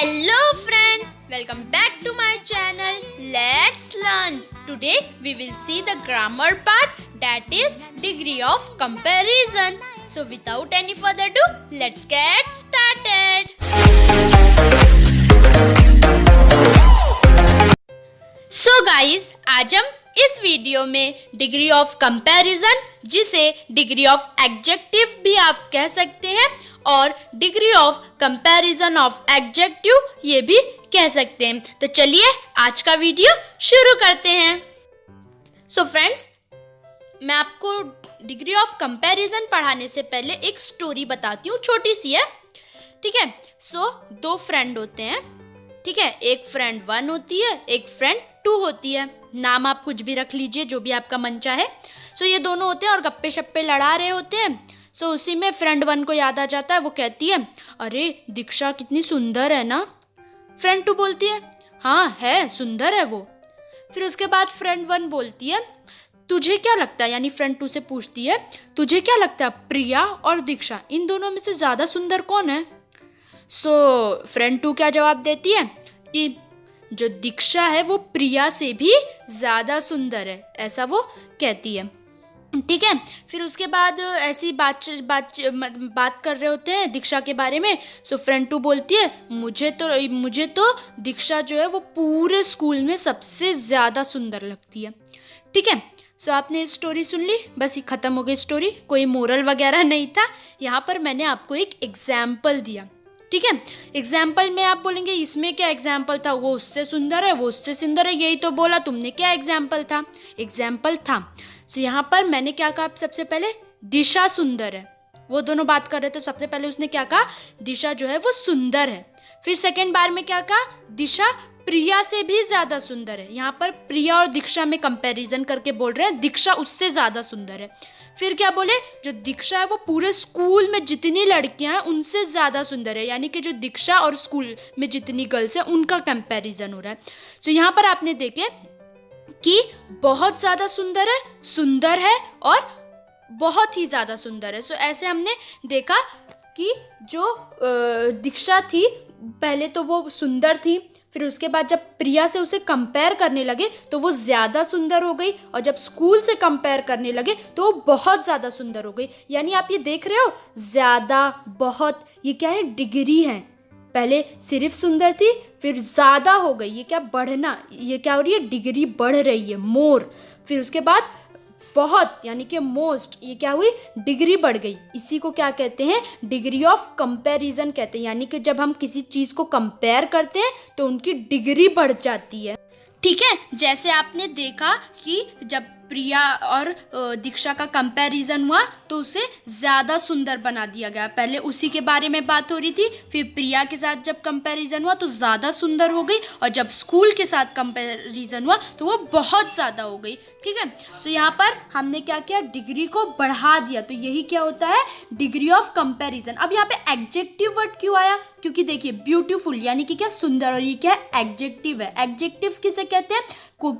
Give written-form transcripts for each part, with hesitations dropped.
Hello friends, welcome back to my channel. Let's learn. Today we will see the grammar part, that is degree of comparison. So without any further ado, let's get started. So guys, आज हम इस video में degree of comparison, जिसे degree of adjective भी आप कह सकते हैं और degree of comparison of adjective ये भी कह सकते हैं। तो चलिए आज का वीडियो शुरू करते हैं। सो फ्रेंड्स, मैं आपको डिग्री ऑफ कंपैरिजन पढ़ाने से पहले एक स्टोरी बताती हूँ, छोटी सी है, ठीक है। सो दो फ्रेंड होते हैं, ठीक है। एक फ्रेंड 1 होती है, एक फ्रेंड 2 होती है। नाम आप कुछ भी रख लीजिए, जो भी आपका मन चाहे। सो ये दोनों होते हैं और गप्पे शप्पे लड़ा रहे होते हैं। सो उसी में फ्रेंड 1 को याद आ जाता है। वो कहती है, अरे दीक्षा कितनी सुंदर है ना। फ्रेंड 2 बोलती है, हाँ है, सुंदर है वो। फिर उसके बाद फ्रेंड 1 बोलती है, तुझे क्या लगता है, यानी फ्रेंड 2 से पूछती है, तुझे क्या लगता है प्रिया और दीक्षा इन दोनों में से ज़्यादा सुंदर कौन है। सो फ्रेंड 2 क्या जवाब देती है कि जो दीक्षा है वो प्रिया से भी ज़्यादा सुंदर है, ऐसा वो कहती है, ठीक है। फिर उसके बाद ऐसी बात कर रहे होते हैं दीक्षा के बारे में। सो फ्रेंड 2 बोलती है, मुझे तो दीक्षा जो है वो पूरे स्कूल में सबसे ज़्यादा सुंदर लगती है, ठीक है। सो आपने स्टोरी सुन ली, बस ये ख़त्म हो गई स्टोरी, कोई मोरल वगैरह नहीं था। यहाँ पर मैंने आपको एक एग्जाम्पल दिया, ठीक है। एग्जाम्पल में आप बोलेंगे इसमें क्या एग्जाम्पल था, वो उससे सुंदर है, वो उससे सुंदर है, यही तो बोला तुमने, क्या एग्जाम्पल था। एग्जाम्पल था। सो यहाँ पर मैंने क्या कहा, सबसे पहले दिशा सुंदर है। वो दोनों बात कर रहे थे, तो सबसे पहले उसने क्या कहा, दिशा जो है वो सुंदर है। फिर सेकेंड बार में क्या कहा, दिशा प्रिया से भी ज़्यादा सुंदर है। यहाँ पर प्रिया और दीक्षा में कंपैरिजन करके बोल रहे हैं, दीक्षा उससे ज़्यादा सुंदर है। फिर क्या बोले, जो दीक्षा है वो पूरे स्कूल में जितनी लड़कियां हैं उनसे ज़्यादा सुंदर है, यानी कि जो दीक्षा और स्कूल में जितनी गर्ल्स हैं उनका कंपैरिजन हो रहा है। तो यहाँ पर आपने देखे कि बहुत ज़्यादा सुंदर है और बहुत ही ज़्यादा सुंदर है। सो ऐसे हमने देखा कि जो दीक्षा थी पहले तो वो सुंदर थी, फिर उसके बाद जब प्रिया से उसे कंपेयर करने लगे तो वो ज़्यादा सुंदर हो गई, और जब स्कूल से कंपेयर करने लगे तो वो बहुत ज़्यादा सुंदर हो गई। यानी आप ये देख रहे हो, ज़्यादा, बहुत, ये क्या है, डिग्री है। पहले सिर्फ सुंदर थी, फिर ज़्यादा हो गई, ये क्या, बढ़ना, ये क्या हो रही है, डिग्री बढ़ रही है, मोर। फिर उसके बाद बहुत, यानी कि मोस्ट, ये क्या हुई, डिग्री बढ़ गई। इसी को क्या कहते हैं, डिग्री ऑफ कंपैरिजन कहते हैं। यानी कि जब हम किसी चीज़ को कंपेयर करते हैं तो उनकी डिग्री बढ़ जाती है, ठीक है। जैसे आपने देखा कि जब प्रिया और दीक्षा का कंपैरिजन हुआ तो उसे ज़्यादा सुंदर बना दिया गया। पहले उसी के बारे में बात हो रही थी, फिर प्रिया के साथ जब कंपैरिजन हुआ तो ज़्यादा सुंदर हो गई, और जब स्कूल के साथ कंपैरिजन हुआ तो वो बहुत ज़्यादा हो गई, ठीक है। सो यहाँ पर हमने क्या किया, डिग्री को बढ़ा दिया। तो यही क्या होता है, डिग्री ऑफ कंपैरिजन। अब यहाँ पे एडजेक्टिव वर्ड क्यों आया, क्योंकि देखिए ब्यूटीफुल यानी कि क्या, सुंदर, और ये क्या है, एडजेक्टिव है। एडजेक्टिव किसे कहते हैं,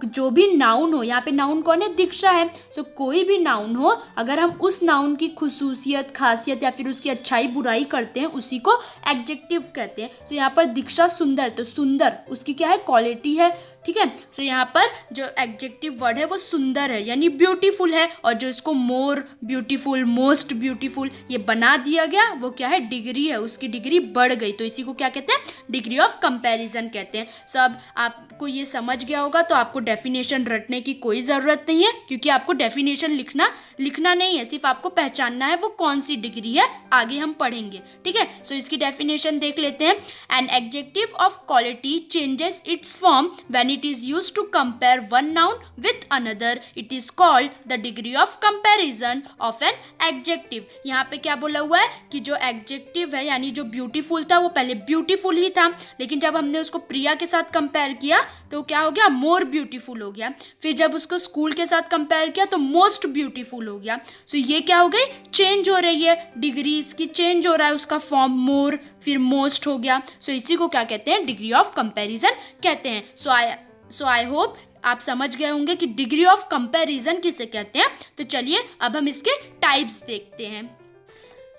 जो भी नाउन हो, यहाँ पे नाउन कौन है, दीक्षा है। सो कोई भी नाउन हो, अगर हम उस नाउन की खुसूसियत, खासियत या फिर उसकी अच्छाई बुराई करते हैं, उसी को एडजेक्टिव कहते हैं। सो यहाँ पर दीक्षा सुंदर, तो सुंदर उसकी क्या है, क्वालिटी है, ठीक है। सो यहाँ पर जो एडजेक्टिव वर्ड है वो सुंदर है, यानी ब्यूटीफुल है, और जो इसको मोर ब्यूटीफुल, मोस्ट ब्यूटीफुल ये बना दिया गया, वो क्या है, डिग्री है, उसकी डिग्री बढ़ गई। तो इसी को क्या कहते हैं, डिग्री ऑफ कंपैरिजन कहते हैं। सो अब आपको ये समझ गया होगा, तो आपको डेफिनेशन रटने की कोई ज़रूरत नहीं है, क्योंकि आपको डेफिनेशन लिखना नहीं है, सिर्फ आपको पहचानना है वो कौन सी डिग्री है, आगे हम पढ़ेंगे, ठीक है। सो इसकी डेफिनेशन देख लेते हैं। An adjective of quality changes it's form when it is used to compare one noun with another. It is called the degree of comparison of an adjective. यहाँ पे क्या बोला हुआ है कि जो एडजेक्टिव है, यानी जो ब्यूटीफुल था वो पहले ब्यूटीफुल ही था, लेकिन जब हमने उसको प्रिया के साथ कंपेयर किया तो क्या हो गया, मोर ब्यूटीफुल हो गया। फिर जब उसको स्कूल के साथ कंपेयर किया तो मोस्ट ब्यूटीफुल हो गया। सो ये क्या हो गई, चेंज हो रही है, डिग्री इसकी चेंज हो रहा है, उसका फॉर्म मोर फिर मोस्ट हो गया। सो इसी को क्या कहते हैं, डिग्री ऑफ कंपैरिजन कहते हैं। सो आई होप आप समझ गए होंगे कि डिग्री ऑफ कंपैरिजन किसे कहते हैं। तो चलिए अब हम इसके टाइप्स देखते हैं।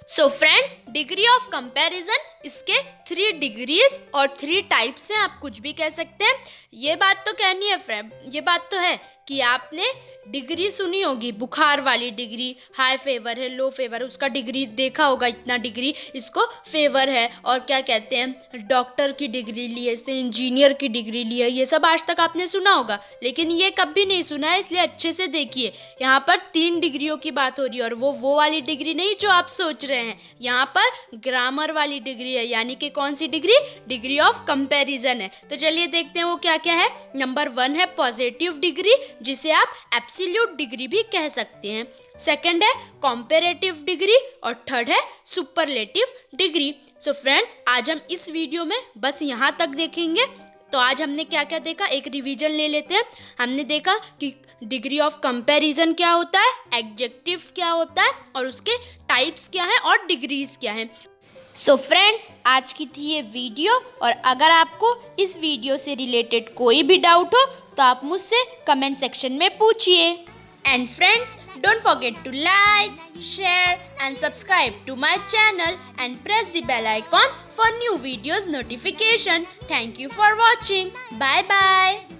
So friends, degree of comparison इसके 3 डिग्रीज और 3 टाइप्स हैं, आप कुछ भी कह सकते हैं। ये बात तो कहनी है फ्रेंड, ये बात तो है कि आपने डिग्री सुनी होगी, बुखार वाली डिग्री, हाई फेवर है, लो फेवर, उसका डिग्री देखा होगा, इतना डिग्री इसको फेवर है। और क्या कहते हैं, डॉक्टर की डिग्री ली है इसने, इंजीनियर की डिग्री ली है, ये सब आज तक आपने सुना होगा, लेकिन ये कभी नहीं सुना है, इसलिए अच्छे से देखिए। यहाँ पर 3 डिग्रियों की बात हो रही है, और वो वाली डिग्री नहीं जो आप सोच रहे हैं। यहाँ पर ग्रामर वाली डिग्री है, यानी कि कौन सी डिग्री, डिग्री ऑफ कंपैरिजन है। तो चलिए देखते हैं वो क्या क्या है। नंबर 1 है पॉजिटिव डिग्री, जिसे आप एब्सोल्यूट डिग्री भी कह सकते हैं। सेकंड है कॉम्पेरेटिव डिग्री, और थर्ड है सुपरलेटिव डिग्री। सो फ्रेंड्स, आज हम इस वीडियो में बस यहाँ तक देखेंगे। तो आज हमने क्या क्या देखा, एक रिवीजन ले लेते हैं। हमने देखा कि डिग्री ऑफ कंपैरिजन क्या होता है, एडजेक्टिव क्या होता है, और उसके टाइप्स क्या हैं और डिग्रीज क्या हैं। सो फ्रेंड्स, आज की थी ये वीडियो, और अगर आपको इस वीडियो से रिलेटेड कोई भी डाउट हो तो आप मुझसे कमेंट सेक्शन में पूछिए। And friends, don't forget to like, share and subscribe to my channel and press the bell icon for new videos notification. Thank you for watching. Bye bye.